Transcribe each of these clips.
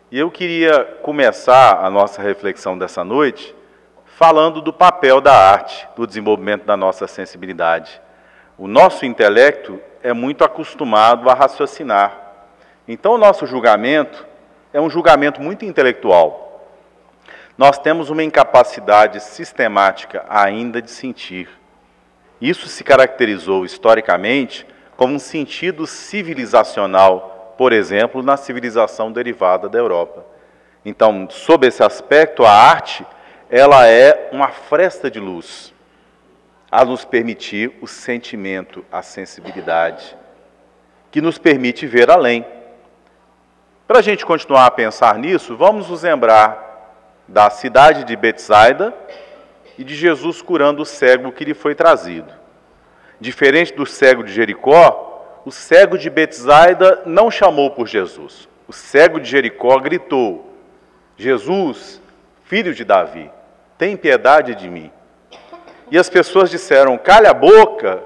E eu queria começar a nossa reflexão dessa noite falando do papel da arte, do desenvolvimento da nossa sensibilidade. O nosso intelecto é muito acostumado a raciocinar. Então, o nosso julgamento é um julgamento muito intelectual. Nós temos uma incapacidade sistemática ainda de sentir. Isso se caracterizou historicamente como um sentido civilizacional, por exemplo, na civilização derivada da Europa. Então, sob esse aspecto, a arte, ela é uma fresta de luz a nos permitir o sentimento, a sensibilidade, que nos permite ver além. Para a gente continuar a pensar nisso, vamos nos lembrar da cidade de Betsaida e de Jesus curando o cego que lhe foi trazido. Diferente do cego de Jericó, o cego de Betsaida não chamou por Jesus. O cego de Jericó gritou: Jesus, filho de Davi, tem piedade de mim. E as pessoas disseram: calha a boca,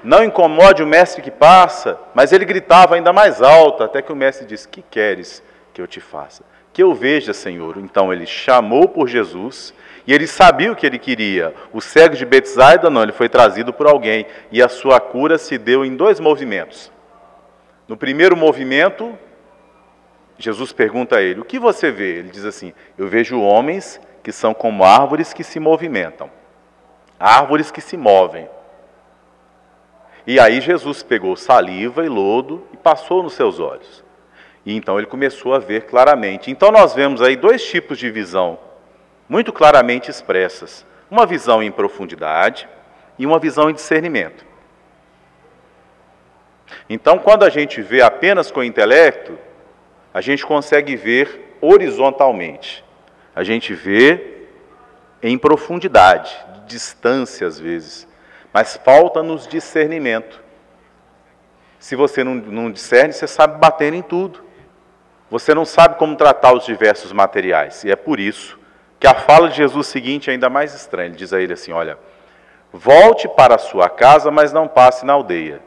não incomode o mestre que passa. Mas ele gritava ainda mais alto, até que o mestre disse: que queres que eu te faça? Que eu veja, Senhor. Então ele chamou por Jesus, e ele sabia o que ele queria. O cego de Betsaida não, ele foi trazido por alguém, e a sua cura se deu em 2 movimentos. No primeiro movimento, Jesus pergunta a ele: o que você vê? Ele diz assim: eu vejo homens que são como árvores que se movimentam. Árvores que se movem. E aí Jesus pegou saliva e lodo e passou nos seus olhos. E então ele começou a ver claramente. Então nós vemos aí 2 tipos de visão muito claramente expressas. Uma visão em profundidade e uma visão em discernimento. Então, quando a gente vê apenas com o intelecto, a gente consegue ver horizontalmente. A gente vê em profundidade, distância às vezes, mas falta-nos discernimento. Se você não discerne, você sabe bater em tudo. Você não sabe como tratar os diversos materiais. E é por isso que a fala de Jesus seguinte é ainda mais estranha. Ele diz a ele assim: olha, volte para a sua casa, mas não passe na aldeia.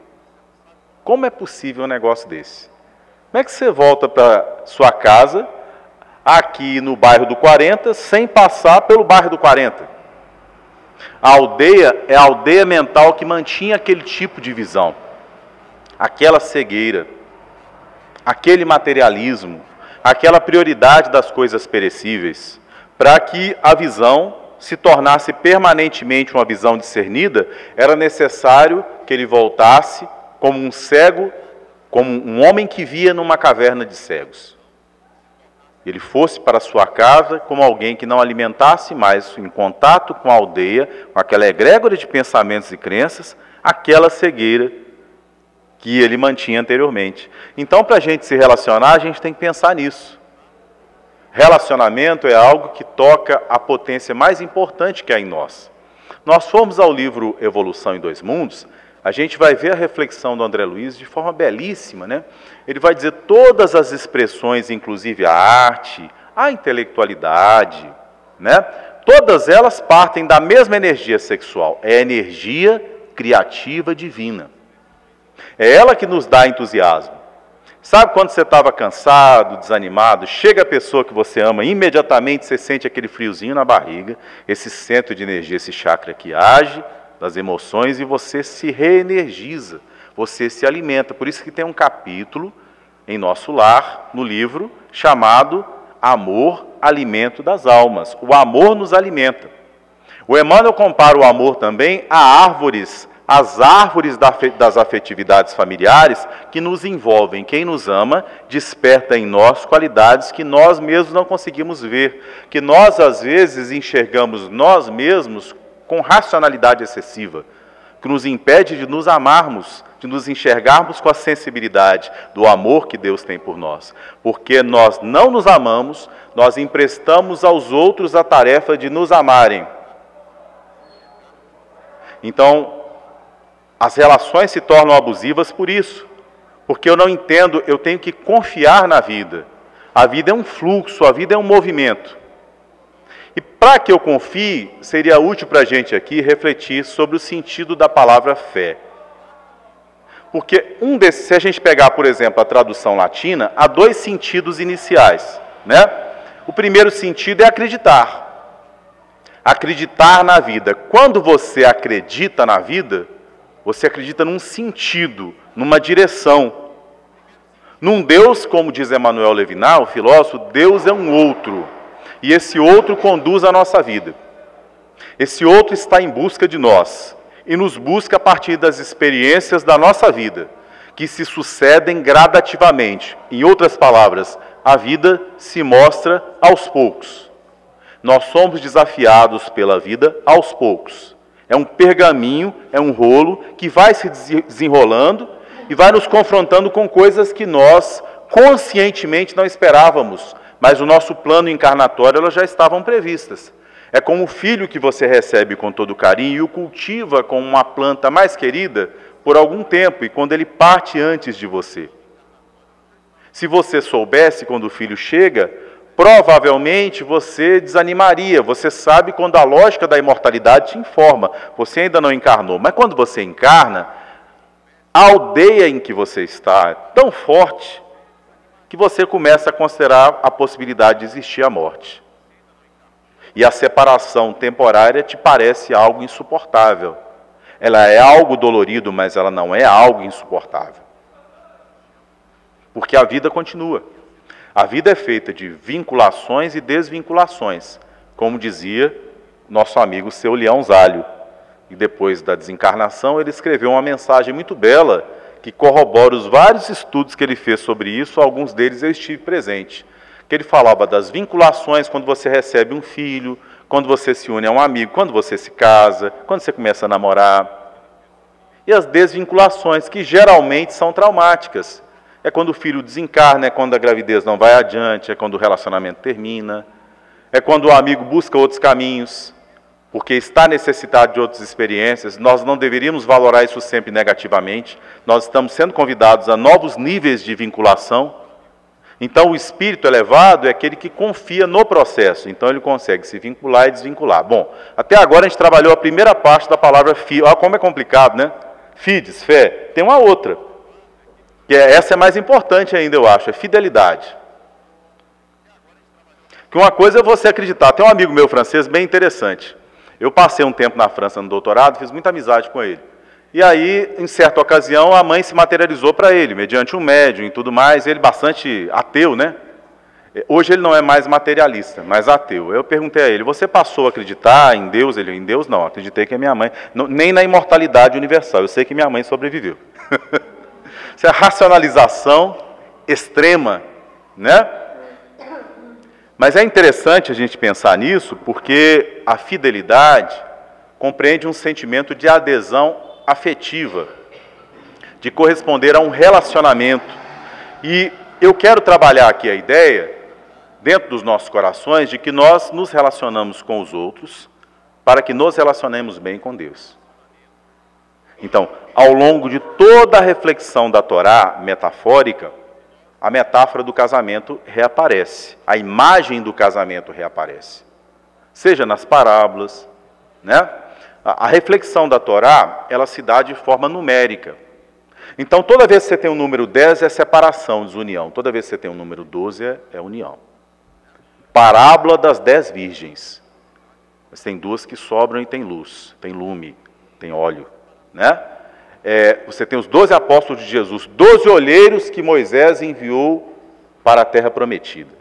Como é possível um negócio desse? Como é que você volta para sua casa, aqui no bairro do 40, sem passar pelo bairro do 40? A aldeia é a aldeia mental que mantinha aquele tipo de visão, aquela cegueira, aquele materialismo, aquela prioridade das coisas perecíveis. Para que a visão se tornasse permanentemente uma visão discernida, era necessário que ele voltasse como um cego, como um homem que via numa caverna de cegos. Ele fosse para sua casa como alguém que não alimentasse mais em contato com a aldeia, com aquela egrégora de pensamentos e crenças, aquela cegueira que ele mantinha anteriormente. Então, para a gente se relacionar, a gente tem que pensar nisso. Relacionamento é algo que toca a potência mais importante que há em nós. Nós formos ao livro Evolução em 2 Mundos, a gente vai ver a reflexão do André Luiz de forma belíssima, né? Ele vai dizer todas as expressões, inclusive a arte, a intelectualidade, né? Todas elas partem da mesma energia sexual. É a energia criativa divina. É ela que nos dá entusiasmo. Sabe quando você estava cansado, desanimado, chega a pessoa que você ama, imediatamente você sente aquele friozinho na barriga, esse centro de energia, esse chakra que age das emoções, e você se reenergiza, você se alimenta. Por isso que tem um capítulo em nosso lar, no livro, chamado Amor, Alimento das Almas. O amor nos alimenta. O Emmanuel compara o amor também a árvores, as árvores das afetividades familiares que nos envolvem. Quem nos ama desperta em nós qualidades que nós mesmos não conseguimos ver, que nós às vezes enxergamos nós mesmos com racionalidade excessiva, que nos impede de nos amarmos, de nos enxergarmos com a sensibilidade do amor que Deus tem por nós. Porque nós não nos amamos, nós emprestamos aos outros a tarefa de nos amarem. Então, as relações se tornam abusivas por isso. Porque eu não entendo, eu tenho que confiar na vida. A vida é um fluxo, a vida é um movimento. E para que eu confie, seria útil para a gente aqui refletir sobre o sentido da palavra fé. Porque se a gente pegar, por exemplo, a tradução latina, há 2 sentidos iniciais né? O primeiro sentido é acreditar. Acreditar na vida. Quando você acredita na vida, você acredita num sentido, numa direção. Num Deus, como diz Emmanuel Levinas, o filósofo, Deus é um outro. E esse outro conduz a nossa vida. Esse outro está em busca de nós. E nos busca a partir das experiências da nossa vida, que se sucedem gradativamente. Em outras palavras, a vida se mostra aos poucos. Nós somos desafiados pela vida aos poucos. É um pergaminho, é um rolo que vai se desenrolando e vai nos confrontando com coisas que nós conscientemente não esperávamos, mas o nosso plano encarnatório elas já estavam previstas. É como o filho que você recebe com todo carinho e o cultiva como uma planta mais querida por algum tempo e quando ele parte antes de você. Se você soubesse quando o filho chega, provavelmente você desanimaria. Você sabe quando a lógica da imortalidade te informa. Você ainda não encarnou, mas quando você encarna, a aldeia em que você está é tão forte que você começa a considerar a possibilidade de existir a morte. E a separação temporária te parece algo insuportável. Ela é algo dolorido, mas ela não é algo insuportável. Porque a vida continua. A vida é feita de vinculações e desvinculações, como dizia nosso amigo Seu Leão Zálio. E depois da desencarnação, ele escreveu uma mensagem muito bela que corrobora os vários estudos que ele fez sobre isso, alguns deles eu estive presente. Que ele falava das vinculações quando você recebe um filho, quando você se une a um amigo, quando você se casa, quando você começa a namorar. E as desvinculações, que geralmente são traumáticas. É quando o filho desencarna, é quando a gravidez não vai adiante, é quando o relacionamento termina, é quando o amigo busca outros caminhos, porque está necessitado de outras experiências. Nós não deveríamos valorar isso sempre negativamente. Nós estamos sendo convidados a novos níveis de vinculação. Então, o espírito elevado é aquele que confia no processo. Então, ele consegue se vincular e desvincular. Bom, até agora a gente trabalhou a primeira parte da palavra fides. Olha como é complicado, né? Fides, fé. Tem uma outra. Essa é mais importante ainda, eu acho. É fidelidade. Que uma coisa é você acreditar. Tem um amigo meu francês bem interessante. Eu passei um tempo na França no doutorado, fiz muita amizade com ele. E aí, em certa ocasião, a mãe se materializou para ele, mediante um médium e tudo mais, ele bastante ateu, né? Hoje ele não é mais materialista, mas ateu. Eu perguntei a ele, você passou a acreditar em Deus? Ele, em Deus não, acreditei que a minha mãe, nem na imortalidade universal, eu sei que minha mãe sobreviveu. Isso é a racionalização extrema, né? Mas é interessante a gente pensar nisso, porque a fidelidade compreende um sentimento de adesão afetiva, de corresponder a um relacionamento. E eu quero trabalhar aqui a ideia, dentro dos nossos corações, de que nós nos relacionamos com os outros para que nos relacionemos bem com Deus. Então, ao longo de toda a reflexão da Torá metafórica, a metáfora do casamento reaparece, a imagem do casamento reaparece, seja nas parábolas, né? A reflexão da Torá, ela se dá de forma numérica. Então, toda vez que você tem o número 10 é separação, desunião. Toda vez que você tem o número 12 é união. Parábola das 10 virgens. Mas tem duas que sobram e tem luz, tem lume, tem óleo, né? Você tem os 12 apóstolos de Jesus, 12 olheiros que Moisés enviou para a terra prometida.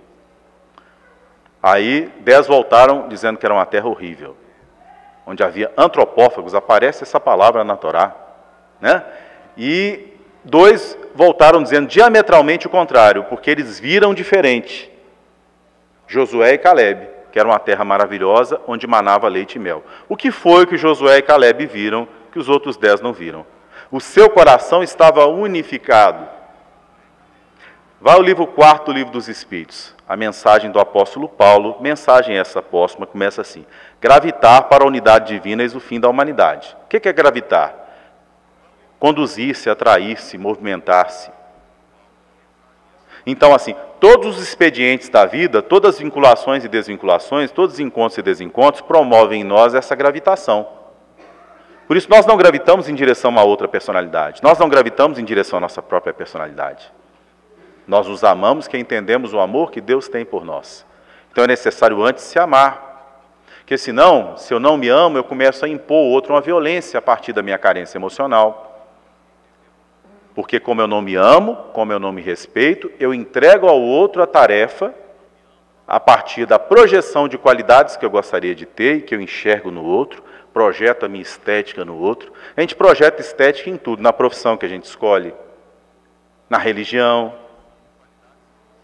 Aí 10 voltaram dizendo que era uma terra horrível, onde havia antropófagos, aparece essa palavra na Torá, né? E 2 voltaram dizendo diametralmente o contrário, porque eles viram diferente. Josué e Calebe, que era uma terra maravilhosa, onde manava leite e mel. O que foi que Josué e Calebe viram, que os outros 10 não viram? O seu coração estava unificado. Vai ao livro 4 do Livro dos Espíritos, a mensagem do apóstolo Paulo, mensagem essa póstuma, começa assim: gravitar para a unidade divina eis o fim da humanidade. O que é gravitar? Conduzir-se, atrair-se, movimentar-se. Então, assim, todos os expedientes da vida, todas as vinculações e desvinculações, todos os encontros e desencontros promovem em nós essa gravitação. Por isso, nós não gravitamos em direção a outra personalidade. Nós não gravitamos em direção à nossa própria personalidade. Nós nos amamos que entendemos o amor que Deus tem por nós. Então é necessário antes se amar. Porque senão, se eu não me amo, eu começo a impor ao outro uma violência a partir da minha carência emocional. Porque como eu não me amo, como eu não me respeito, eu entrego ao outro a tarefa a partir da projeção de qualidades que eu gostaria de ter e que eu enxergo no outro, projeto a minha estética no outro. A gente projeta estética em tudo, na profissão que a gente escolhe, na religião,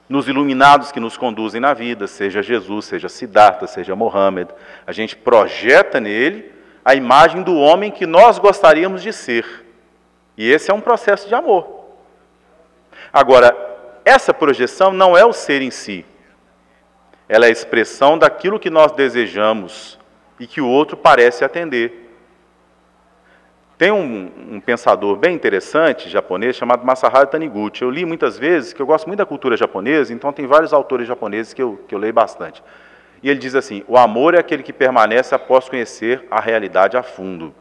nos iluminados que nos conduzem na vida, seja Jesus, seja Siddhartha, seja Mohammed. A gente projeta nele a imagem do homem que nós gostaríamos de ser. E esse é um processo de amor. Agora, essa projeção não é o ser em si. Ela é a expressão daquilo que nós desejamos e que o outro parece atender. Tem um pensador bem interessante, japonês, chamado Masaharu Taniguchi. Eu li muitas vezes, que eu gosto muito da cultura japonesa, então tem vários autores japoneses que eu leio bastante. E ele diz assim, o amor é aquele que permanece após conhecer a realidade a fundo.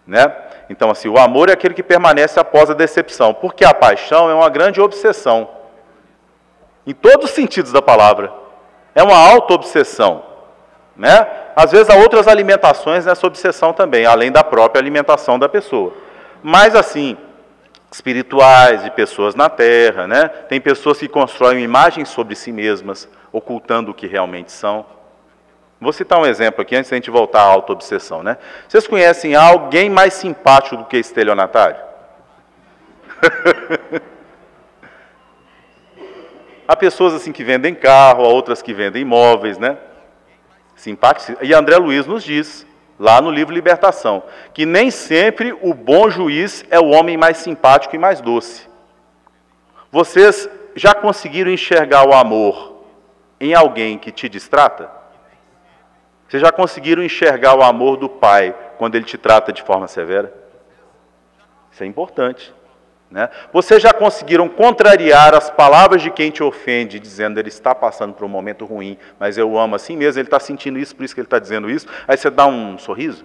Né? Então, assim, o amor é aquele que permanece após a decepção, porque a paixão é uma grande obsessão. Em todos os sentidos da palavra. É uma auto-obsessão. Né? Às vezes há outras alimentações nessa obsessão também, além da própria alimentação da pessoa. Mas assim, espirituais, de pessoas na Terra, né? Tem pessoas que constroem imagens sobre si mesmas, ocultando o que realmente são. Vou citar um exemplo aqui, antes da gente voltar à auto-obsessão. Né? Vocês conhecem alguém mais simpático do que estelionatário? Há pessoas assim que vendem carro, há outras que vendem imóveis, né? Simpático. E André Luiz nos diz, lá no livro Libertação, que nem sempre o bom juiz é o homem mais simpático e mais doce. Vocês já conseguiram enxergar o amor em alguém que te distrata? Vocês já conseguiram enxergar o amor do pai quando ele te trata de forma severa? Isso é importante. Né? Vocês já conseguiram contrariar as palavras de quem te ofende, dizendo ele está passando por um momento ruim, mas eu o amo assim mesmo, ele está sentindo isso, por isso que ele está dizendo isso. Aí você dá um sorriso,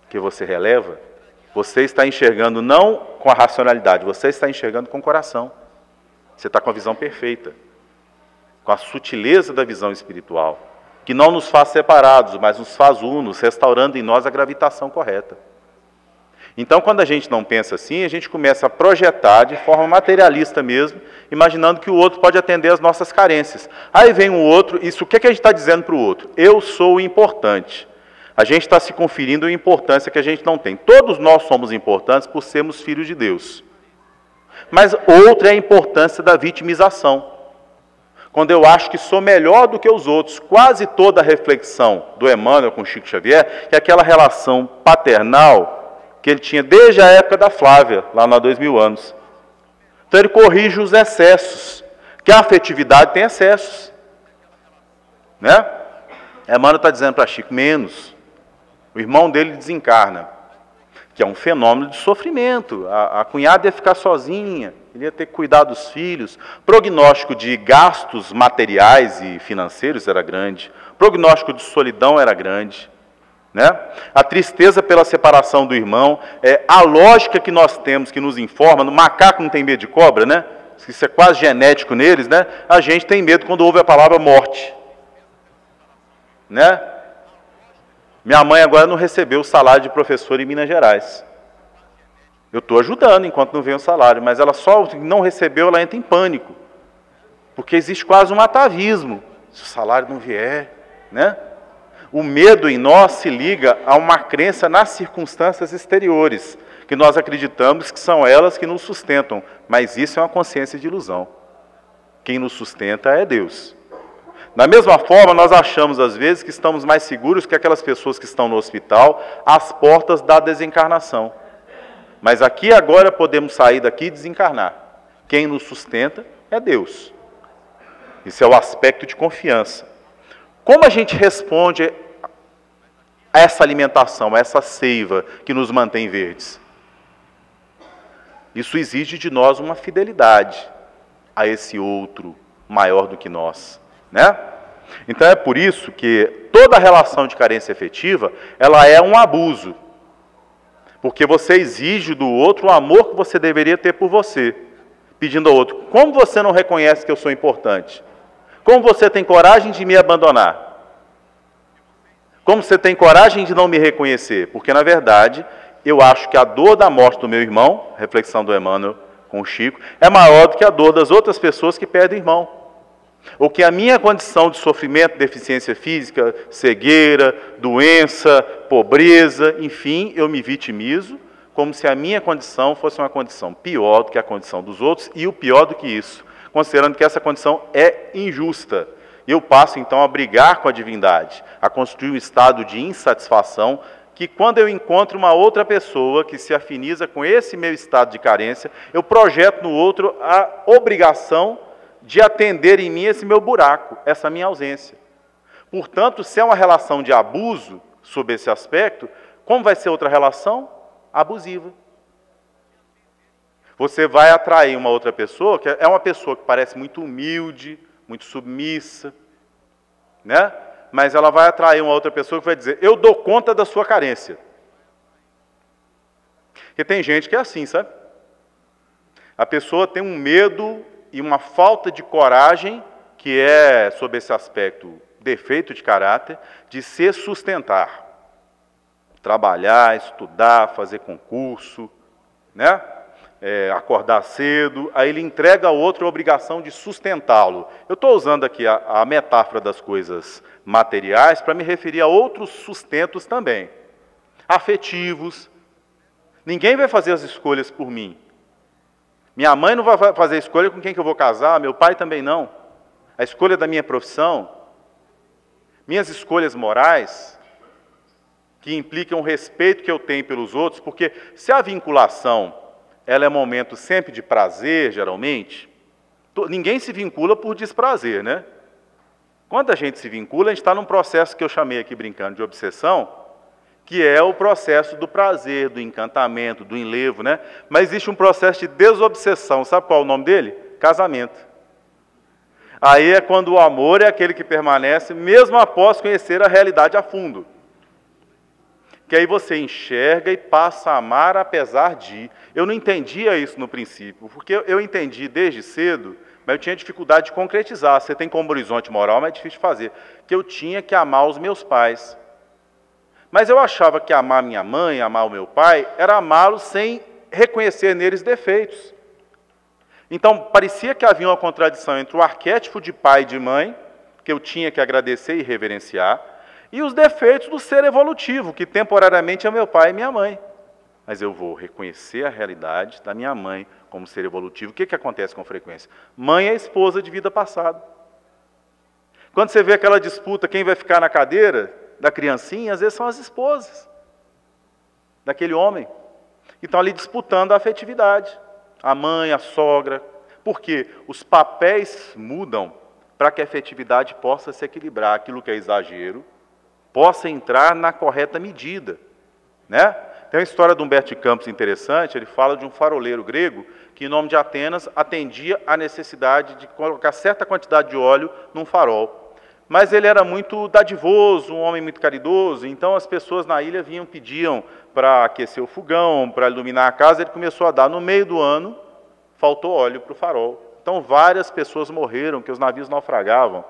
que você releva. Você está enxergando não com a racionalidade, você está enxergando com o coração. Você está com a visão perfeita, com a sutileza da visão espiritual, que não nos faz separados, mas nos faz unos, restaurando em nós a gravitação correta. Então, quando a gente não pensa assim, a gente começa a projetar de forma materialista mesmo, imaginando que o outro pode atender às nossas carências. Aí vem o outro, isso o que a gente está dizendo para o outro? Eu sou o importante. A gente está se conferindo uma importância que a gente não tem. Todos nós somos importantes por sermos filhos de Deus. Mas outra é a importância da vitimização. Quando eu acho que sou melhor do que os outros, quase toda a reflexão do Emmanuel com Chico Xavier, que é aquela relação paternal que ele tinha desde a época da Flávia, lá há 2000 anos. Então ele corrige os excessos, que a afetividade tem excessos. Né? Emmanuel está dizendo para Chico, menos. O irmão dele desencarna, que é um fenômeno de sofrimento. A cunhada ia ficar sozinha, ele ia ter que cuidar dos filhos. Prognóstico de gastos materiais e financeiros era grande. Prognóstico de solidão era grande. Né? A tristeza pela separação do irmão, a lógica que nós temos que nos informa, no macaco não tem medo de cobra, né? Isso é quase genético neles, né? A gente tem medo quando ouve a palavra morte. Né? Minha mãe agora não recebeu o salário de professora em Minas Gerais. Eu estou ajudando enquanto não vem o salário, mas ela só não recebeu, ela entra em pânico. Porque existe quase um atavismo. Se o salário não vier, né? O medo em nós se liga a uma crença nas circunstâncias exteriores, que nós acreditamos que são elas que nos sustentam, mas isso é uma consciência de ilusão. Quem nos sustenta é Deus. Da mesma forma, nós achamos às vezes que estamos mais seguros que aquelas pessoas que estão no hospital às portas da desencarnação. Mas aqui e agora podemos sair daqui e desencarnar. Quem nos sustenta é Deus. Isso é o aspecto de confiança. Como a gente responde a essa alimentação, a essa seiva que nos mantém verdes? Isso exige de nós uma fidelidade a esse outro maior do que nós, né? Então é por isso que toda relação de carência afetiva, ela é um abuso. Porque você exige do outro o amor que você deveria ter por você. pedindo ao outro: como você não reconhece que eu sou importante? Como você tem coragem de me abandonar? Como você tem coragem de não me reconhecer? Porque, na verdade, eu acho que a dor da morte do meu irmão, reflexão do Emmanuel com o Chico, é maior do que a dor das outras pessoas que perdem o irmão. Ou que a minha condição de sofrimento, deficiência física, cegueira, doença, pobreza, enfim, eu me vitimizo, como se a minha condição fosse uma condição pior do que a condição dos outros, e o pior do que isso, considerando que essa condição é injusta. Eu passo, então, a brigar com a divindade, a construir um estado de insatisfação, que quando eu encontro uma outra pessoa que se afiniza com esse meu estado de carência, eu projeto no outro a obrigação de atender em mim esse meu buraco, essa minha ausência. Portanto, se é uma relação de abuso, sob esse aspecto, como vai ser outra relação? Abusiva. Você vai atrair uma outra pessoa, que é uma pessoa que parece muito humilde, muito submissa, né? Mas ela vai atrair uma outra pessoa que vai dizer: eu dou conta da sua carência. Porque tem gente que é assim, sabe? A pessoa tem um medo e uma falta de coragem, que é, sob esse aspecto, defeito de caráter, de se sustentar. Trabalhar, estudar, fazer concurso, né? Acordar cedo, aí ele entrega ao outro a obrigação de sustentá-lo. Eu estou usando aqui a metáfora das coisas materiais para me referir a outros sustentos também. Afetivos. Ninguém vai fazer as escolhas por mim. Minha mãe não vai fazer a escolha com quem que eu vou casar, meu pai também não. A escolha da minha profissão, minhas escolhas morais, que implicam o respeito que eu tenho pelos outros, porque se a vinculação ela é momento sempre de prazer, geralmente, ninguém se vincula por desprazer, né? Quando a gente se vincula, a gente está num processo que eu chamei aqui brincando de obsessão, que é o processo do prazer, do encantamento, do enlevo, né? Mas existe um processo de desobsessão, sabe qual é o nome dele? Casamento. Aí é quando o amor é aquele que permanece, mesmo após conhecer a realidade a fundo. Que aí você enxerga e passa a amar apesar de. Eu não entendia isso no princípio, porque eu entendi desde cedo, mas eu tinha dificuldade de concretizar. Você tem como horizonte moral, mas é difícil de fazer. Que eu tinha que amar os meus pais. Mas eu achava que amar minha mãe, amar o meu pai, era amá-los sem reconhecer neles defeitos. Então, parecia que havia uma contradição entre o arquétipo de pai e de mãe, que eu tinha que agradecer e reverenciar, e os defeitos do ser evolutivo, que temporariamente é meu pai e minha mãe. Mas eu vou reconhecer a realidade da minha mãe como ser evolutivo. O que acontece com frequência? Mãe é esposa de vida passada. Quando você vê aquela disputa, quem vai ficar na cadeira da criancinha, às vezes são as esposas daquele homem, que estão ali disputando a afetividade. A mãe, a sogra. Porque os papéis mudam para que a afetividade possa se equilibrar. Aquilo que é exagero possa entrar na correta medida, né? Tem uma história de Humberto de Campos interessante. Ele fala de um faroleiro grego que, em nome de Atenas, atendia à necessidade de colocar certa quantidade de óleo num farol. Mas ele era muito dadivoso, um homem muito caridoso, então as pessoas na ilha pediam para aquecer o fogão, para iluminar a casa. Ele começou a dar. No meio do ano, faltou óleo para o farol. Então várias pessoas morreram, que os navios naufragavam.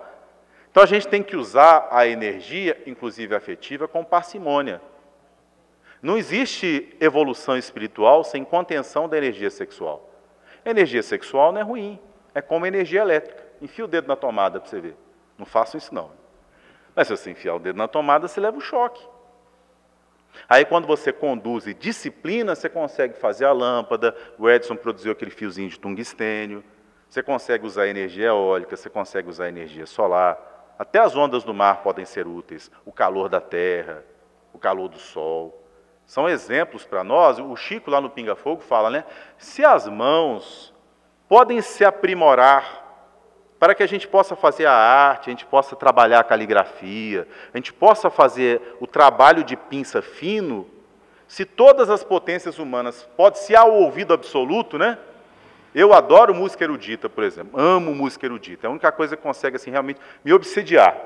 Então a gente tem que usar a energia, inclusive afetiva, com parcimônia. Não existe evolução espiritual sem contenção da energia sexual. A energia sexual não é ruim, é como energia elétrica. Enfia o dedo na tomada para você ver. Não façam isso não. Mas se você enfiar o dedo na tomada, você leva um choque. Aí quando você conduz e disciplina, você consegue fazer a lâmpada. O Edison produziu aquele fiozinho de tungstênio. Você consegue usar energia eólica, você consegue usar energia solar. Até as ondas do mar podem ser úteis. O calor da terra, o calor do sol. São exemplos para nós. O Chico lá no Pinga Fogo fala, né? Se as mãos podem se aprimorar para que a gente possa fazer a arte, a gente possa trabalhar a caligrafia, a gente possa fazer o trabalho de pinça fino, se todas as potências humanas podem, se há o ouvido absoluto, né? Eu adoro música erudita, por exemplo, amo música erudita, é a única coisa que consegue assim, realmente me obsediar.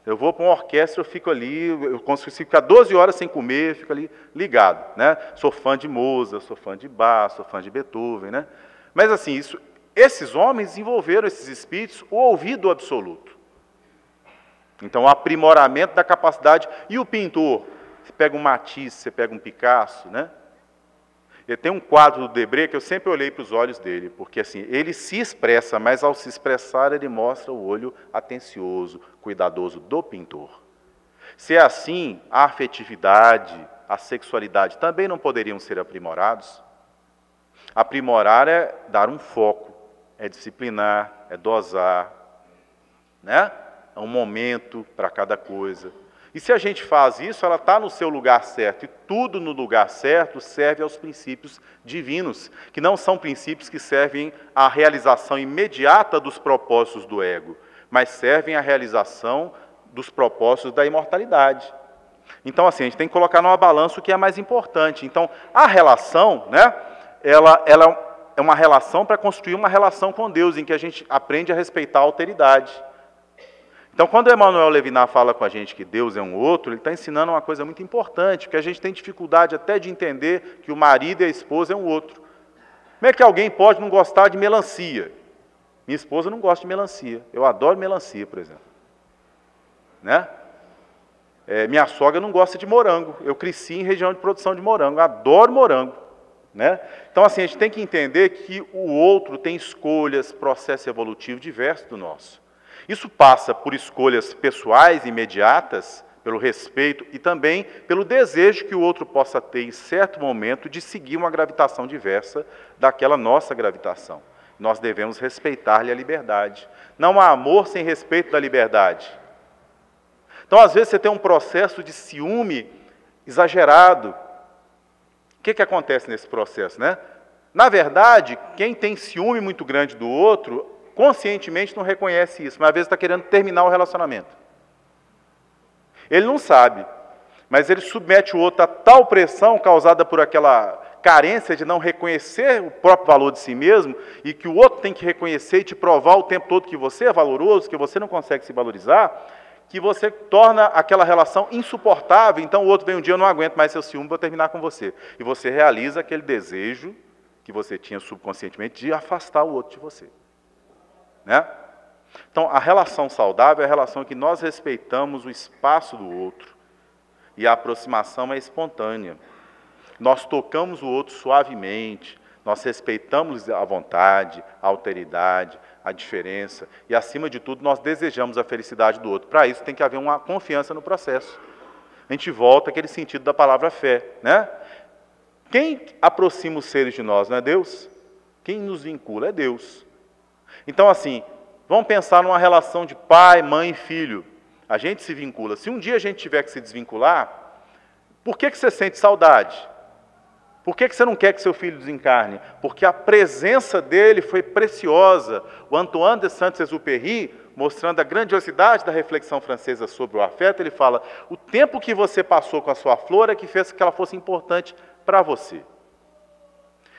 Eu vou para uma orquestra, eu fico ali, eu consigo ficar 12 horas sem comer, fico ali ligado, né? Sou fã de Mozart, sou fã de Bach, sou fã de Beethoven, né? Mas assim, isso Esses homens desenvolveram, esses espíritos, o ouvido absoluto. Então, o aprimoramento da capacidade. E o pintor? Você pega um Matisse, você pega um Picasso, né? Ele tem um quadro do Debré que eu sempre olhei para os olhos dele, porque assim, ele se expressa, mas ao se expressar ele mostra o olho atencioso, cuidadoso do pintor. Se é assim, a afetividade, a sexualidade também não poderiam ser aprimorados? Aprimorar é dar um foco, é disciplinar, é dosar, né? É um momento para cada coisa. E se a gente faz isso, ela está no seu lugar certo. E tudo no lugar certo serve aos princípios divinos, que não são princípios que servem à realização imediata dos propósitos do ego, mas servem à realização dos propósitos da imortalidade. Então, assim, a gente tem que colocar numa balança o que é mais importante. Então, a relação, né, ela é uma relação para construir uma relação com Deus, em que a gente aprende a respeitar a alteridade. Então, quando Emmanuel Levinas fala com a gente que Deus é um outro, ele está ensinando uma coisa muito importante, porque a gente tem dificuldade até de entender que o marido e a esposa é um outro. Como é que alguém pode não gostar de melancia? Minha esposa não gosta de melancia. Eu adoro melancia, por exemplo. Né? Minha sogra não gosta de morango. Eu cresci em região de produção de morango. Eu adoro morango. Né? Então, assim, a gente tem que entender que o outro tem escolhas, processo evolutivo diverso do nosso. Isso passa por escolhas pessoais, imediatas, pelo respeito e também pelo desejo que o outro possa ter em certo momento de seguir uma gravitação diversa daquela nossa gravitação. Nós devemos respeitar-lhe a liberdade. Não há amor sem respeito da liberdade. Então, às vezes, você tem um processo de ciúme exagerado. O que acontece nesse processo, né? Na verdade, quem tem ciúme muito grande do outro, conscientemente não reconhece isso, mas às vezes está querendo terminar o relacionamento. Ele não sabe, mas ele submete o outro a tal pressão causada por aquela carência de não reconhecer o próprio valor de si mesmo, e que o outro tem que reconhecer e te provar o tempo todo que você é valoroso, que você não consegue se valorizar, que você torna aquela relação insuportável. Então o outro vem um dia, eu não aguento mais seu ciúme, vou terminar com você. E você realiza aquele desejo que você tinha subconscientemente de afastar o outro de você. Né? Então, a relação saudável é a relação em que nós respeitamos o espaço do outro e a aproximação é espontânea. Nós tocamos o outro suavemente, nós respeitamos a vontade, a alteridade, a diferença e, acima de tudo, nós desejamos a felicidade do outro. Para isso, tem que haver uma confiança no processo. A gente volta àquele sentido da palavra fé. Né? Quem aproxima os seres de nós, não é Deus? Quem nos vincula é Deus. Então, assim, vamos pensar numa relação de pai, mãe e filho. A gente se vincula. Se um dia a gente tiver que se desvincular, por que você sente saudade? Por que você não quer que seu filho desencarne? Porque a presença dele foi preciosa. O Antoine de Saint-Exupéry, mostrando a grandiosidade da reflexão francesa sobre o afeto, ele fala, o tempo que você passou com a sua flor é que fez que ela fosse importante para você.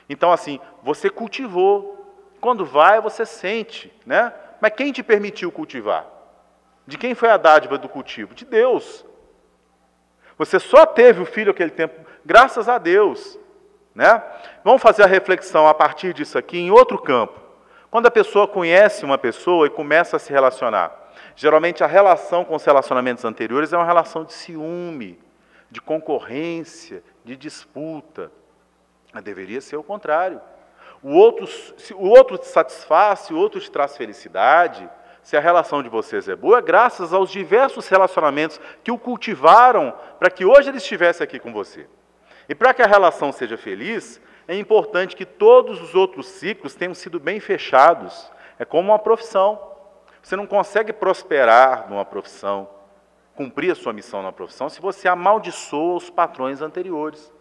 Então, assim, você cultivou. Quando vai, você sente, né? Mas quem te permitiu cultivar? De quem foi a dádiva do cultivo? De Deus. Você só teve o filho aquele tempo, graças a Deus. Né? Vamos fazer a reflexão a partir disso aqui em outro campo. Quando a pessoa conhece uma pessoa e começa a se relacionar, geralmente a relação com os relacionamentos anteriores é uma relação de ciúme, de concorrência, de disputa. Mas deveria ser o contrário. O outro te satisfaz, se o outro te traz felicidade, se a relação de vocês é boa, é graças aos diversos relacionamentos que o cultivaram para que hoje ele estivesse aqui com você. E para que a relação seja feliz, é importante que todos os outros ciclos tenham sido bem fechados. É como uma profissão. Você não consegue prosperar numa profissão, cumprir a sua missão na profissão, se você amaldiçoa os patrões anteriores.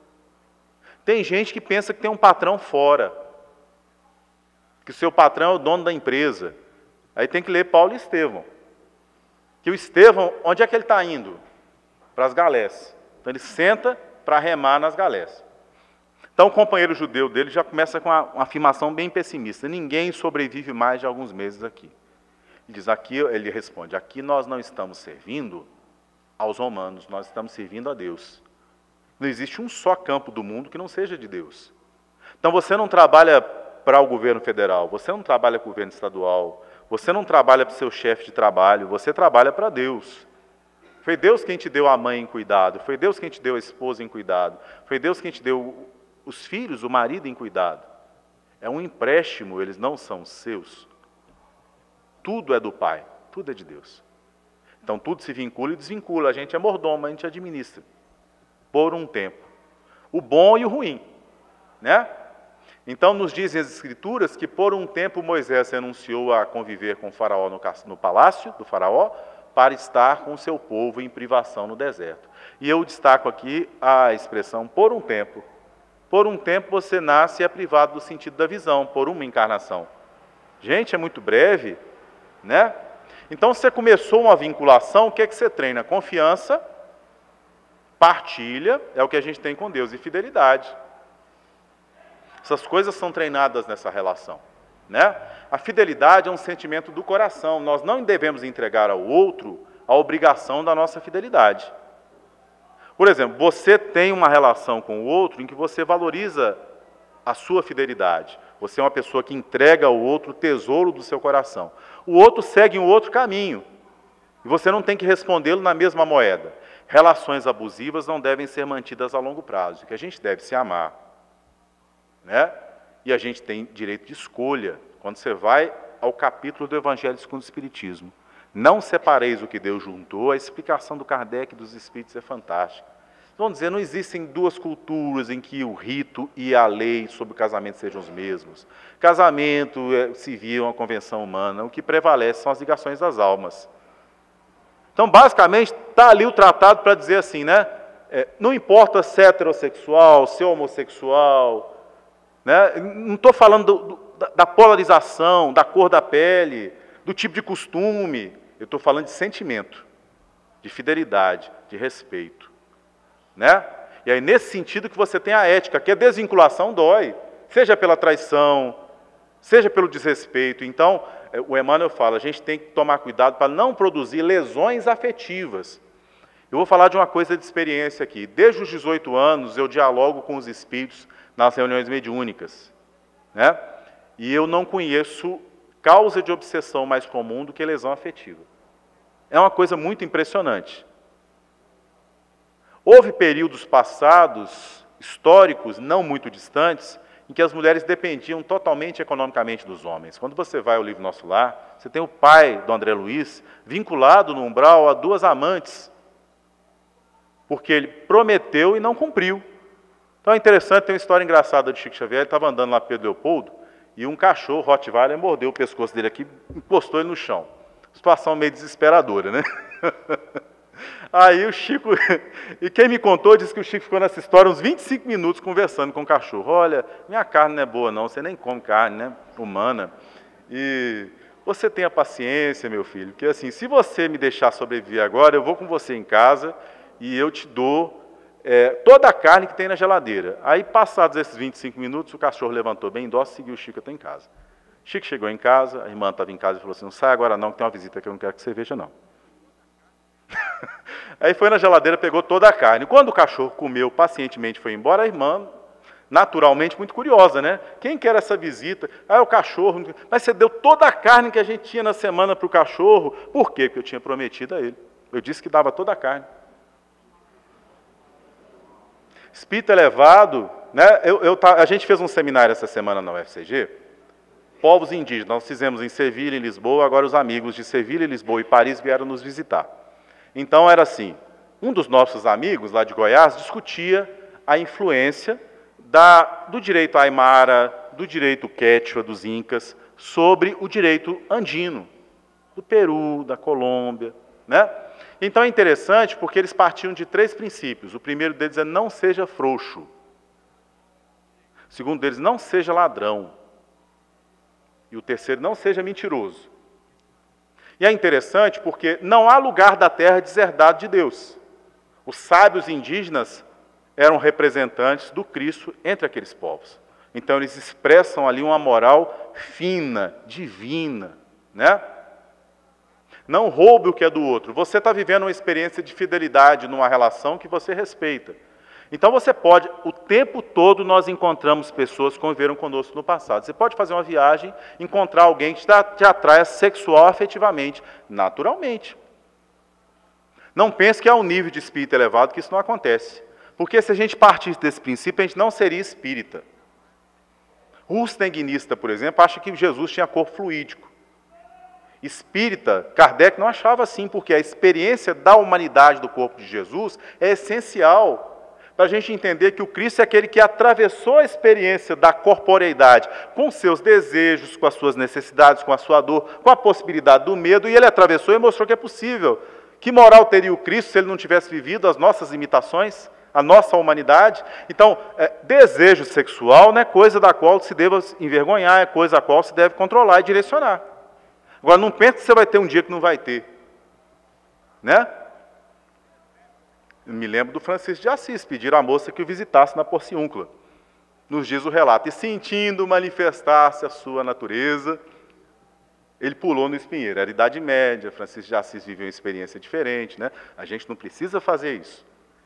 Tem gente que pensa que tem um patrão fora, que o seu patrão é o dono da empresa. Aí tem que ler Paulo e Estevão. Que o Estevão, onde é que ele está indo? Para as galés. Então ele senta para remar nas galés. Então o companheiro judeu dele já começa com uma afirmação bem pessimista. Ninguém sobrevive mais de alguns meses aqui. Ele responde, aqui nós não estamos servindo aos romanos, nós estamos servindo a Deus. Não existe um só campo do mundo que não seja de Deus. Então você não trabalha para o governo federal, você não trabalha para o governo estadual, você não trabalha para o seu chefe de trabalho, você trabalha para Deus. Foi Deus quem te deu a mãe em cuidado, foi Deus quem te deu a esposa em cuidado, foi Deus quem te deu os filhos, o marido em cuidado. É um empréstimo, eles não são seus. Tudo é do Pai, tudo é de Deus. Então tudo se vincula e desvincula, a gente é mordomo, a gente administra, por um tempo. O bom e o ruim, né? Então nos dizem as Escrituras que por um tempo Moisés renunciou a conviver com o faraó no palácio do faraó, para estar com o seu povo em privação no deserto. E eu destaco aqui a expressão por um tempo. Por um tempo você nasce e é privado do sentido da visão, por uma encarnação. Gente, é muito breve, né? Então você começou uma vinculação, o que é que você treina? Confiança, partilha, é o que a gente tem com Deus, e fidelidade. Essas coisas são treinadas nessa relação, né? A fidelidade é um sentimento do coração. Nós não devemos entregar ao outro a obrigação da nossa fidelidade. Por exemplo, você tem uma relação com o outro em que você valoriza a sua fidelidade. Você é uma pessoa que entrega ao outro o tesouro do seu coração. O outro segue um outro caminho. E você não tem que respondê-lo na mesma moeda. Relações abusivas não devem ser mantidas a longo prazo. Que a gente deve se amar, né? E a gente tem direito de escolha. Quando você vai ao capítulo do Evangelho segundo o Espiritismo, não separeis o que Deus juntou, a explicação do Kardec e dos Espíritos é fantástica. Vamos dizer, não existem duas culturas em que o rito e a lei sobre o casamento sejam os mesmos. Casamento civil é uma convenção humana, o que prevalece são as ligações das almas. Então, basicamente, está ali o tratado para dizer assim, né? Não importa se é heterossexual, se é homossexual, né? Não estou falando da polarização, da cor da pele, do tipo de costume. Eu estou falando de sentimento, de fidelidade, de respeito, né? E aí, nesse sentido que você tem a ética, que a desvinculação dói, seja pela traição, seja pelo desrespeito. Então, o Emmanuel fala, a gente tem que tomar cuidado para não produzir lesões afetivas. Eu vou falar de uma coisa de experiência aqui. Desde os 18 anos, eu dialogo com os espíritos nas reuniões mediúnicas, né? E eu não conheço causa de obsessão mais comum do que lesão afetiva. É uma coisa muito impressionante. Houve períodos passados, históricos, não muito distantes, em que as mulheres dependiam totalmente economicamente dos homens. Quando você vai ao livro Nosso Lar, você tem o pai do André Luiz vinculado no umbral a 2 amantes, porque ele prometeu e não cumpriu. Então é interessante, tem uma história engraçada de Chico Xavier. Ele estava andando lá Pedro Leopoldo e um cachorro, Rottweiler, mordeu o pescoço dele aqui, encostou ele no chão. Situação meio desesperadora, né? Aí o Chico, e quem me contou, disse que o Chico ficou nessa história uns 25 minutos conversando com o cachorro. Olha, minha carne não é boa não, você nem come carne, né, humana. E você tenha paciência, meu filho, porque assim, se você me deixar sobreviver agora, eu vou com você em casa e eu te dou toda a carne que tem na geladeira. Aí, passados esses 25 minutos, o cachorro levantou bem dócil e seguiu o Chico até em casa. Chico chegou em casa, a irmã estava em casa e falou assim, não sai agora não, que tem uma visita que eu não quero que você veja não. Aí foi na geladeira, pegou toda a carne. Quando o cachorro comeu, pacientemente foi embora, a irmã, naturalmente, muito curiosa, né? Quem quer essa visita? Ah, é o cachorro. Mas você deu toda a carne que a gente tinha na semana para o cachorro. Por quê? Porque eu tinha prometido a ele. Eu disse que dava toda a carne. Espírito elevado, né? A gente fez um seminário essa semana na UFCG, povos indígenas. Nós fizemos em Sevilha e Lisboa, agora os amigos de Sevilha, Lisboa e Paris vieram nos visitar. Então era assim, um dos nossos amigos lá de Goiás discutia a influência do direito aimara, do direito quechua dos incas, sobre o direito andino, do Peru, da Colômbia, né? Então é interessante porque eles partiam de 3 princípios. O primeiro deles é não seja frouxo. O segundo deles, não seja ladrão. E o terceiro, não seja mentiroso. E é interessante porque não há lugar da terra deserdado de Deus. Os sábios indígenas eram representantes do Cristo entre aqueles povos. Então eles expressam ali uma moral fina, divina, né? Não roube o que é do outro. Você está vivendo uma experiência de fidelidade numa relação que você respeita. Então você pode, o tempo todo nós encontramos pessoas que conviveram conosco no passado. Você pode fazer uma viagem, encontrar alguém que te atrai sexual, afetivamente, naturalmente. Não pense que há um nível de espírito elevado que isso não acontece. Porque se a gente partisse desse princípio, a gente não seria espírita. O Rustenguinista, por exemplo, acha que Jesus tinha corpo fluídico. Espírita, Kardec não achava assim, porque a experiência da humanidade do corpo de Jesus é essencial para a gente entender que o Cristo é aquele que atravessou a experiência da corporeidade com seus desejos, com as suas necessidades, com a sua dor, com a possibilidade do medo, e ele atravessou e mostrou que é possível. Que moral teria o Cristo se ele não tivesse vivido as nossas imitações, a nossa humanidade? Então, desejo sexual não é coisa da qual se deva envergonhar, é coisa da qual se deve controlar e direcionar. Agora, não pense que você vai ter um dia que não vai ter. Né? Eu me lembro do Francisco de Assis, pedir à moça que o visitasse na Porciúncula. Nos diz o relato, e sentindo manifestar-se a sua natureza, ele pulou no espinheiro. Era Idade Média, Francisco de Assis viveu uma experiência diferente, né? A gente não precisa fazer isso.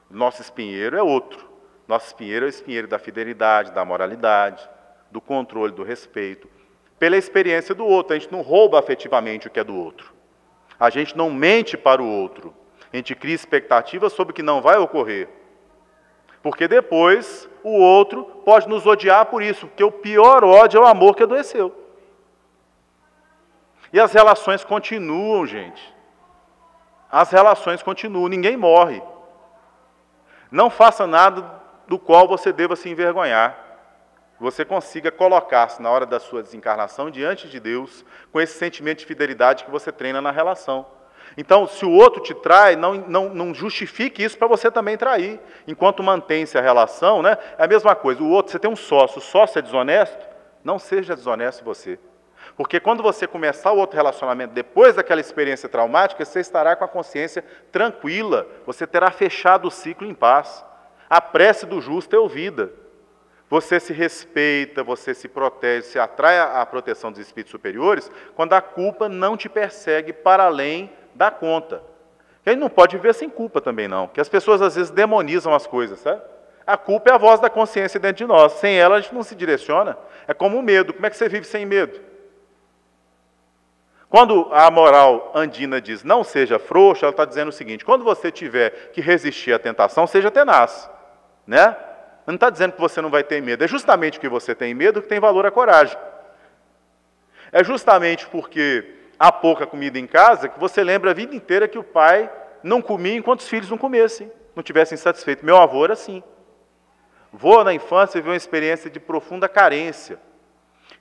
Nosso espinheiro é outro. Nosso espinheiro é o espinheiro da fidelidade, da moralidade, do controle, do respeito. Pela experiência do outro, a gente não rouba afetivamente o que é do outro. A gente não mente para o outro. A gente cria expectativas sobre o que não vai ocorrer. Porque depois o outro pode nos odiar por isso, porque o pior ódio é o amor que adoeceu. E as relações continuam, gente. As relações continuam, ninguém morre. Não faça nada do qual você deva se envergonhar. Você consiga colocar-se na hora da sua desencarnação diante de Deus com esse sentimento de fidelidade que você treina na relação. Então, se o outro te trai, não justifique isso para você também trair. Enquanto mantém-se a relação, né, é a mesma coisa. O outro, você tem um sócio, o sócio é desonesto, não seja desonesto você. Porque quando você começar o outro relacionamento depois daquela experiência traumática, você estará com a consciência tranquila, você terá fechado o ciclo em paz. A prece do justo é ouvida. Você se respeita, você se protege, se atrai à proteção dos espíritos superiores, quando a culpa não te persegue para além da conta. A gente não pode viver sem culpa também, não, porque as pessoas às vezes demonizam as coisas, sabe? A culpa é a voz da consciência dentro de nós, sem ela a gente não se direciona. É como o medo, como é que você vive sem medo? Quando a moral andina diz não seja frouxo, ela está dizendo o seguinte, quando você tiver que resistir à tentação, seja tenaz, né? Não está dizendo que você não vai ter medo, é justamente porque você tem medo que tem valor a coragem. É justamente porque há pouca comida em casa que você lembra a vida inteira que o pai não comia enquanto os filhos não comessem, não tivessem satisfeito. Meu avô era assim. Vô, na infância, viveu uma experiência de profunda carência.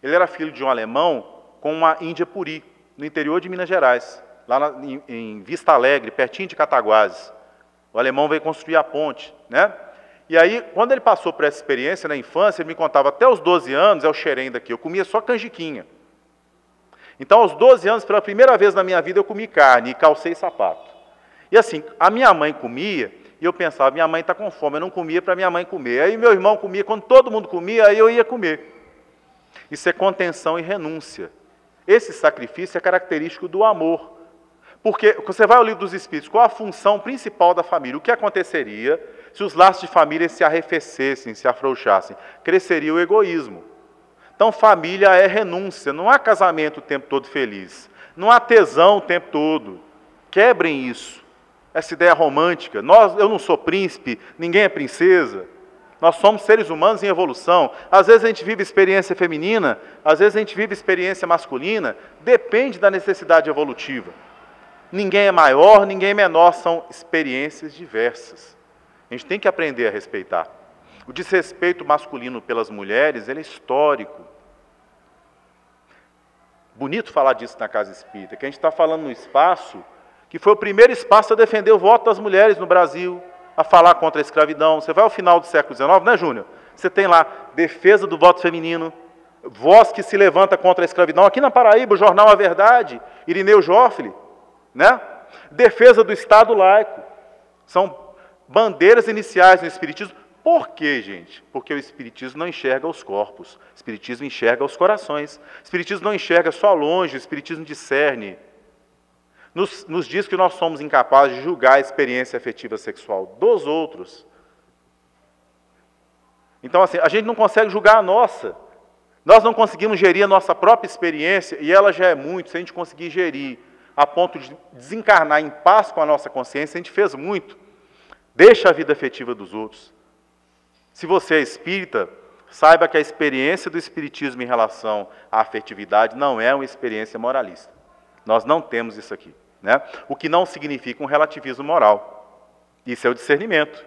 Ele era filho de um alemão com uma índia puri, no interior de Minas Gerais, lá em Vista Alegre, pertinho de Cataguases. O alemão veio construir a ponte, né? E aí, quando ele passou por essa experiência na infância, ele me contava, até os 12 anos, é o xerém daqui, eu comia só canjiquinha. Então, aos 12 anos, pela primeira vez na minha vida, eu comi carne e calcei sapato. E assim, a minha mãe comia, e eu pensava, minha mãe está com fome, eu não comia para minha mãe comer. Aí meu irmão comia, quando todo mundo comia, aí eu ia comer. Isso é contenção e renúncia. Esse sacrifício é característico do amor. Porque, você vai ao livro dos Espíritos, qual a função principal da família? O que aconteceria se os laços de família se arrefecessem, se afrouxassem? Cresceria o egoísmo. Então, família é renúncia, não há casamento o tempo todo feliz, não há tesão o tempo todo. Quebrem isso, essa ideia romântica. Eu não sou príncipe, ninguém é princesa. Nós somos seres humanos em evolução. Às vezes a gente vive experiência feminina, às vezes a gente vive experiência masculina, depende da necessidade evolutiva. Ninguém é maior, ninguém é menor, são experiências diversas. A gente tem que aprender a respeitar. O desrespeito masculino pelas mulheres, ele é histórico. Bonito falar disso na Casa Espírita, que a gente está falando num espaço que foi o primeiro espaço a defender o voto das mulheres no Brasil, a falar contra a escravidão. Você vai ao final do século XIX, né, Júnior? Você tem lá defesa do voto feminino, voz que se levanta contra a escravidão. Aqui na Paraíba, o jornal A Verdade, Irineu Joffre, né? Defesa do Estado laico. São bandeiras iniciais no Espiritismo. Por quê, gente? Porque o Espiritismo não enxerga os corpos. O Espiritismo enxerga os corações. O Espiritismo não enxerga só longe, o Espiritismo discerne. Nos diz que nós somos incapazes de julgar a experiência afetiva sexual dos outros. Então, assim, a gente não consegue julgar a nossa. Nós não conseguimos gerir a nossa própria experiência, e ela já é muito. Se a gente conseguir gerir a ponto de desencarnar em paz com a nossa consciência, a gente fez muito. Deixa a vida afetiva dos outros. Se você é espírita, saiba que a experiência do espiritismo em relação à afetividade não é uma experiência moralista. Nós não temos isso aqui, né? O que não significa um relativismo moral. Isso é o discernimento.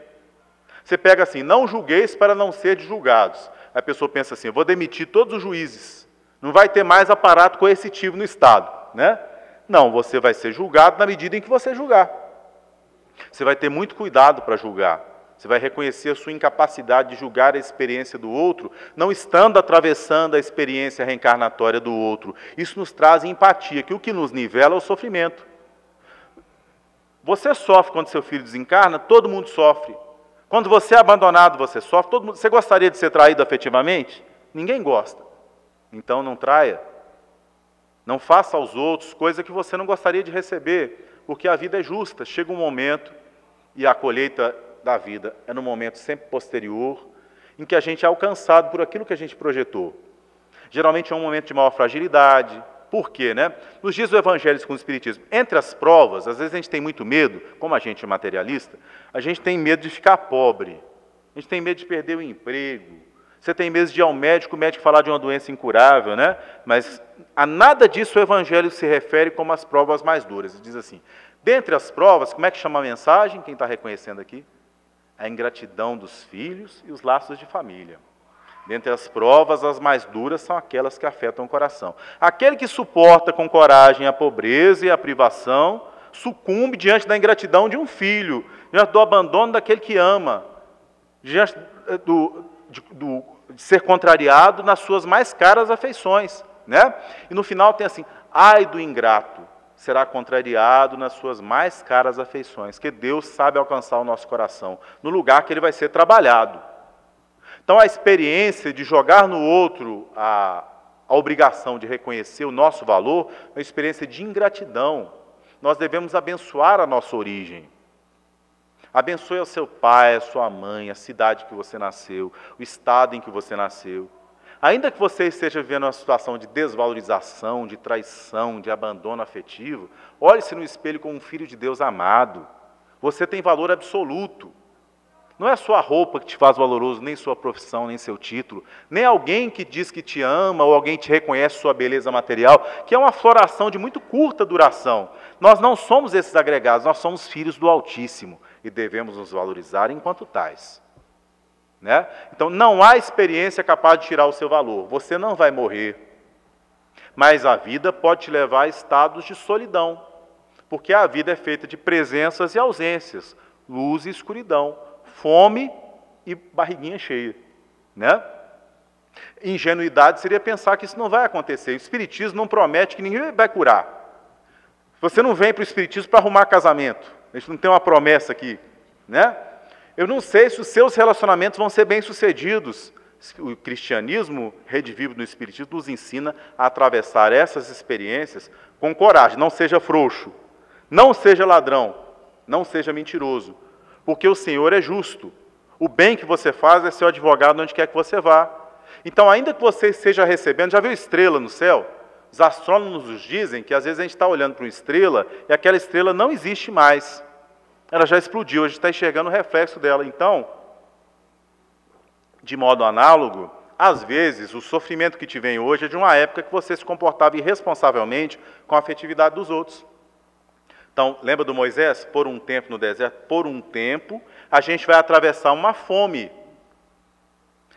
Você pega assim, não julgueis para não ser julgados. A pessoa pensa assim, eu vou demitir todos os juízes. Não vai ter mais aparato coercitivo no Estado, né? Não, você vai ser julgado na medida em que você julgar. Você vai ter muito cuidado para julgar. Você vai reconhecer a sua incapacidade de julgar a experiência do outro, não estando atravessando a experiência reencarnatória do outro. Isso nos traz empatia, que o que nos nivela é o sofrimento. Você sofre quando seu filho desencarna, todo mundo sofre. Quando você é abandonado, você sofre. Todo mundo... Você gostaria de ser traído afetivamente? Ninguém gosta. Então não traia. Não faça aos outros coisa que você não gostaria de receber, porque a vida é justa. Chega um momento, e a colheita da vida é no momento sempre posterior, em que a gente é alcançado por aquilo que a gente projetou. Geralmente é um momento de maior fragilidade. Por quê, né? Nos dias do Evangelho com o Espiritismo, entre as provas, às vezes a gente tem muito medo, como a gente é materialista, a gente tem medo de ficar pobre, a gente tem medo de perder o emprego, você tem medo de ir ao médico, o médico falar de uma doença incurável, né? Mas a nada disso o Evangelho se refere como as provas mais duras. Ele diz assim, dentre as provas, como é que chama a mensagem? Quem está reconhecendo aqui? A ingratidão dos filhos e os laços de família. Dentre as provas, as mais duras são aquelas que afetam o coração. Aquele que suporta com coragem a pobreza e a privação, sucumbe diante da ingratidão de um filho, diante do abandono daquele que ama, diante de ser contrariado nas suas mais caras afeições, né? E no final tem assim, ai do ingrato, será contrariado nas suas mais caras afeições, que Deus sabe alcançar o nosso coração, no lugar que ele vai ser trabalhado. Então, a experiência de jogar no outro a obrigação de reconhecer o nosso valor é uma experiência de ingratidão. Nós devemos abençoar a nossa origem. Abençoe o seu pai, a sua mãe, a cidade que você nasceu, o estado em que você nasceu. Ainda que você esteja vivendo uma situação de desvalorização, de traição, de abandono afetivo, olhe-se no espelho como um filho de Deus amado. Você tem valor absoluto. Não é a sua roupa que te faz valoroso, nem sua profissão, nem seu título, nem alguém que diz que te ama ou alguém te reconhece sua beleza material, que é uma floração de muito curta duração. Nós não somos esses agregados, nós somos filhos do Altíssimo e devemos nos valorizar enquanto tais. Né? Então não há experiência capaz de tirar o seu valor. Você não vai morrer, mas a vida pode te levar a estados de solidão, porque a vida é feita de presenças e ausências, luz e escuridão, fome e barriguinha cheia, né? Ingenuidade seria pensar que isso não vai acontecer. O Espiritismo não promete que ninguém vai curar. Você não vem para o Espiritismo para arrumar casamento. A gente não tem uma promessa aqui, né? Eu não sei se os seus relacionamentos vão ser bem-sucedidos. O cristianismo, Rede Viva do Espiritismo, nos ensina a atravessar essas experiências com coragem. Não seja frouxo, não seja ladrão, não seja mentiroso, porque o Senhor é justo. O bem que você faz é seu advogado onde quer que você vá. Então, ainda que você esteja recebendo, já viu estrela no céu? Os astrônomos nos dizem que às vezes a gente está olhando para uma estrela e aquela estrela não existe mais. Ela já explodiu, a gente está enxergando o reflexo dela. Então, de modo análogo, às vezes o sofrimento que te vem hoje é de uma época que você se comportava irresponsavelmente com a afetividade dos outros. Então, lembra do Moisés? Por um tempo no deserto, por um tempo, a gente vai atravessar uma fome.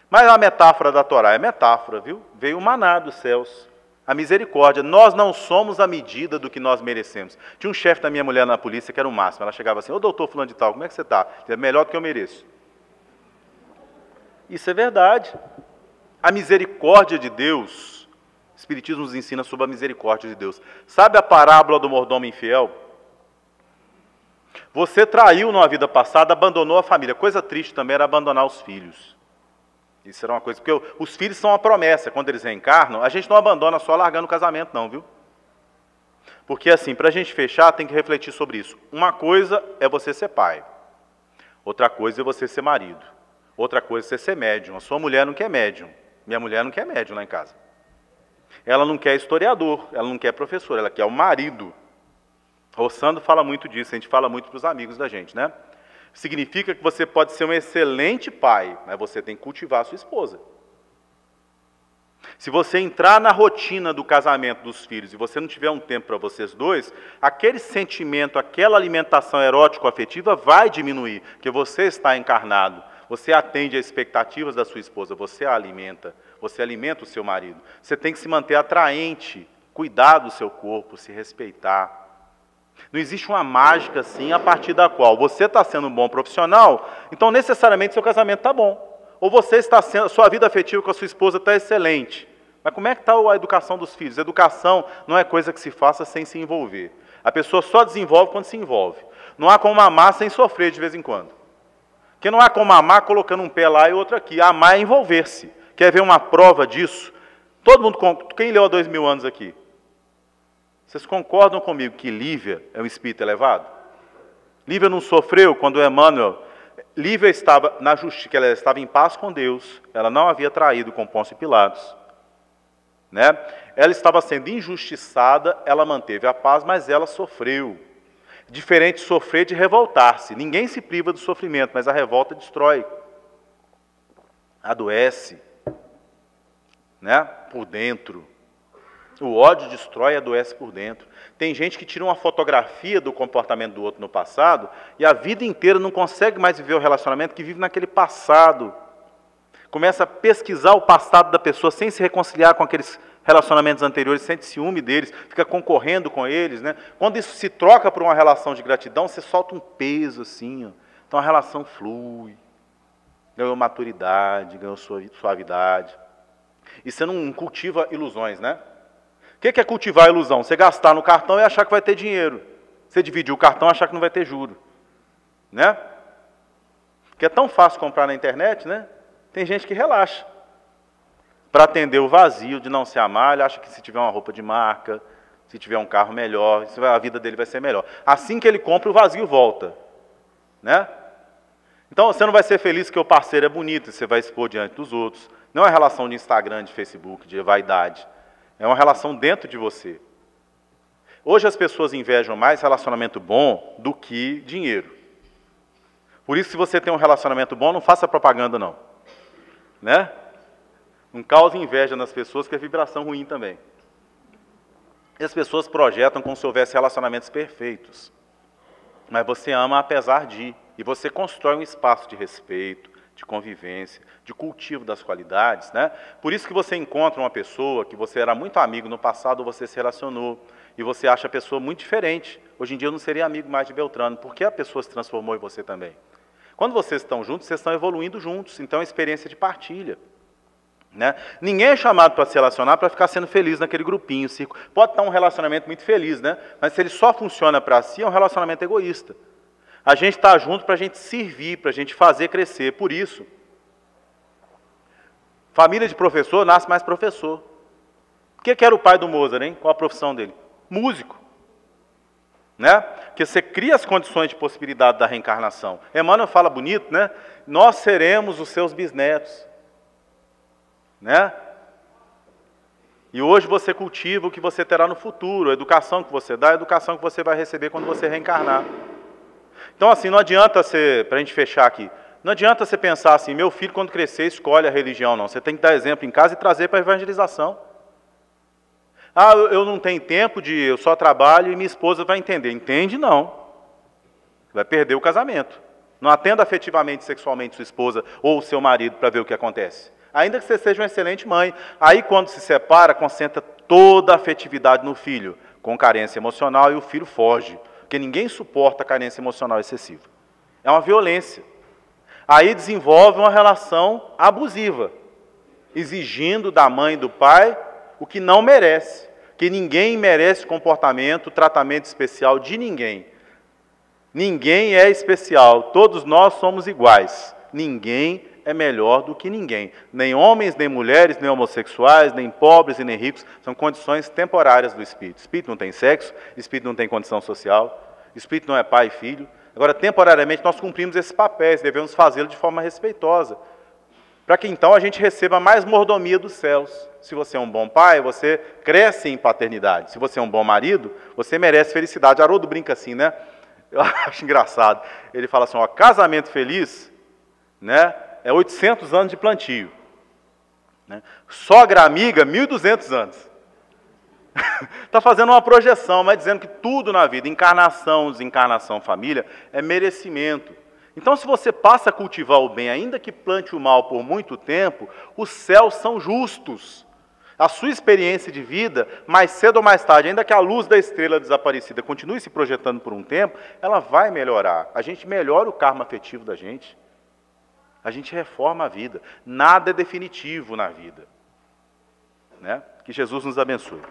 Mas a metáfora da Torá é metáfora, viu? Veio o maná dos céus, a misericórdia. Nós não somos a medida do que nós merecemos. Tinha um chefe da minha mulher na polícia que era o máximo. Ela chegava assim, ô doutor fulano de tal, como é que você está? É melhor do que eu mereço. Isso é verdade. A misericórdia de Deus, o Espiritismo nos ensina sobre a misericórdia de Deus. Sabe a parábola do mordomo infiel? Você traiu numa vida passada, abandonou a família. Coisa triste também era abandonar os filhos. Isso era uma coisa, porque os filhos são uma promessa. Quando eles reencarnam, a gente não abandona só largando o casamento, não, viu? Porque assim, para a gente fechar, tem que refletir sobre isso. Uma coisa é você ser pai. Outra coisa é você ser marido. Outra coisa é você ser médium. A sua mulher não quer médium. Minha mulher não quer médium lá em casa. Ela não quer historiador, ela não quer professor, ela quer o marido. O Sandro fala muito disso, a gente fala muito para os amigos da gente, né? Significa que você pode ser um excelente pai, mas você tem que cultivar a sua esposa. Se você entrar na rotina do casamento dos filhos e você não tiver um tempo para vocês dois, aquele sentimento, aquela alimentação erótico-afetiva vai diminuir, porque você está encarnado, você atende às expectativas da sua esposa, você a alimenta, você alimenta o seu marido. Você tem que se manter atraente, cuidar do seu corpo, se respeitar. Não existe uma mágica assim a partir da qual você está sendo um bom profissional, então necessariamente seu casamento está bom. Ou você está sendo, sua vida afetiva com a sua esposa está excelente. Mas como é que está a educação dos filhos? Educação não é coisa que se faça sem se envolver. A pessoa só desenvolve quando se envolve. Não há como amar sem sofrer de vez em quando. Porque não há como amar colocando um pé lá e outro aqui. Amar é envolver-se. Quer ver uma prova disso? Todo mundo, quem leu há 2000 anos aqui? Vocês concordam comigo que Lívia é um espírito elevado? Lívia não sofreu quando Emmanuel... Lívia estava na justiça, que ela estava em paz com Deus, ela não havia traído com Pôncio Pilatos, né? Ela estava sendo injustiçada, ela manteve a paz, mas ela sofreu. Diferente de sofrer de revoltar-se. Ninguém se priva do sofrimento, mas a revolta destrói, adoece, né? Por dentro. O ódio destrói e adoece por dentro. Tem gente que tira uma fotografia do comportamento do outro no passado e a vida inteira não consegue mais viver o relacionamento, que vive naquele passado. Começa a pesquisar o passado da pessoa sem se reconciliar com aqueles relacionamentos anteriores, sente ciúme deles, fica concorrendo com eles, né? Quando isso se troca por uma relação de gratidão, você solta um peso assim, ó. Então a relação flui, ganhou maturidade, ganhou suavidade. E você não cultiva ilusões, né? O que é cultivar a ilusão? Você gastar no cartão e achar que vai ter dinheiro. Você dividir o cartão e achar que não vai ter juro. Né? Porque é tão fácil comprar na internet, né? Tem gente que relaxa. Para atender o vazio de não se amar, ele acha que se tiver uma roupa de marca, se tiver um carro melhor, a vida dele vai ser melhor. Assim que ele compra, o vazio volta. Né? Então você não vai ser feliz que o parceiro é bonito, você vai expor diante dos outros. Não é relação de Instagram, de Facebook, de vaidade. É uma relação dentro de você. Hoje as pessoas invejam mais relacionamento bom do que dinheiro. Por isso, se você tem um relacionamento bom, não faça propaganda, não. Né? Não cause inveja nas pessoas, que é vibração ruim também. E as pessoas projetam como se houvesse relacionamentos perfeitos. Mas você ama apesar de. E você constrói um espaço de respeito, de convivência, de cultivo das qualidades, né? Por isso que você encontra uma pessoa que você era muito amigo no passado, você se relacionou, e você acha a pessoa muito diferente. Hoje em dia eu não seria amigo mais de Beltrano, porque a pessoa se transformou em você também. Quando vocês estão juntos, vocês estão evoluindo juntos, então é experiência de partilha. Né? Ninguém é chamado para se relacionar para ficar sendo feliz naquele grupinho, círculo. Pode estar um relacionamento muito feliz, né? Mas se ele só funciona para si, é um relacionamento egoísta. A gente está junto para a gente servir, para a gente fazer crescer. Por isso, família de professor nasce mais professor. O que era o pai do Mozart, hein? Qual a profissão dele? Músico. Né? Porque você cria as condições de possibilidade da reencarnação. Emmanuel fala bonito, né? Nós seremos os seus bisnetos. Né? E hoje você cultiva o que você terá no futuro. A educação que você dá, a educação que você vai receber quando você reencarnar. Então, assim, não adianta você, para a gente fechar aqui, não adianta você pensar assim, meu filho, quando crescer, escolhe a religião, não. Você tem que dar exemplo em casa e trazer para a evangelização. Ah, eu não tenho tempo eu só trabalho e minha esposa vai entender. Entende, não. Vai perder o casamento. Não atenda afetivamente, sexualmente sua esposa ou seu marido para ver o que acontece. Ainda que você seja uma excelente mãe. Aí, quando se separa, concentra toda a afetividade no filho, com carência emocional, e o filho foge. Porque ninguém suporta a carência emocional excessiva. É uma violência. Aí desenvolve uma relação abusiva, exigindo da mãe e do pai o que não merece. Que ninguém merece comportamento, tratamento especial de ninguém. Ninguém é especial, todos nós somos iguais. Ninguém é melhor do que ninguém. Nem homens, nem mulheres, nem homossexuais, nem pobres e nem ricos. São condições temporárias do espírito. Espírito não tem sexo, espírito não tem condição social, espírito não é pai e filho. Agora, temporariamente, nós cumprimos esses papéis, devemos fazê-lo de forma respeitosa, para que então a gente receba mais mordomia dos céus. Se você é um bom pai, você cresce em paternidade. Se você é um bom marido, você merece felicidade. Haroldo brinca assim, né? Eu acho engraçado. Ele fala assim, ó, casamento feliz, né, é 800 anos de plantio. Né? Sogra amiga, 1.200 anos. Está fazendo uma projeção, mas dizendo que tudo na vida, encarnação, desencarnação, família, é merecimento. Então, se você passa a cultivar o bem, ainda que plante o mal por muito tempo, os céus são justos. A sua experiência de vida, mais cedo ou mais tarde, ainda que a luz da estrela desaparecida continue se projetando por um tempo, ela vai melhorar. A gente melhora o karma afetivo da gente. A gente reforma a vida. Nada é definitivo na vida. Né? Que Jesus nos abençoe.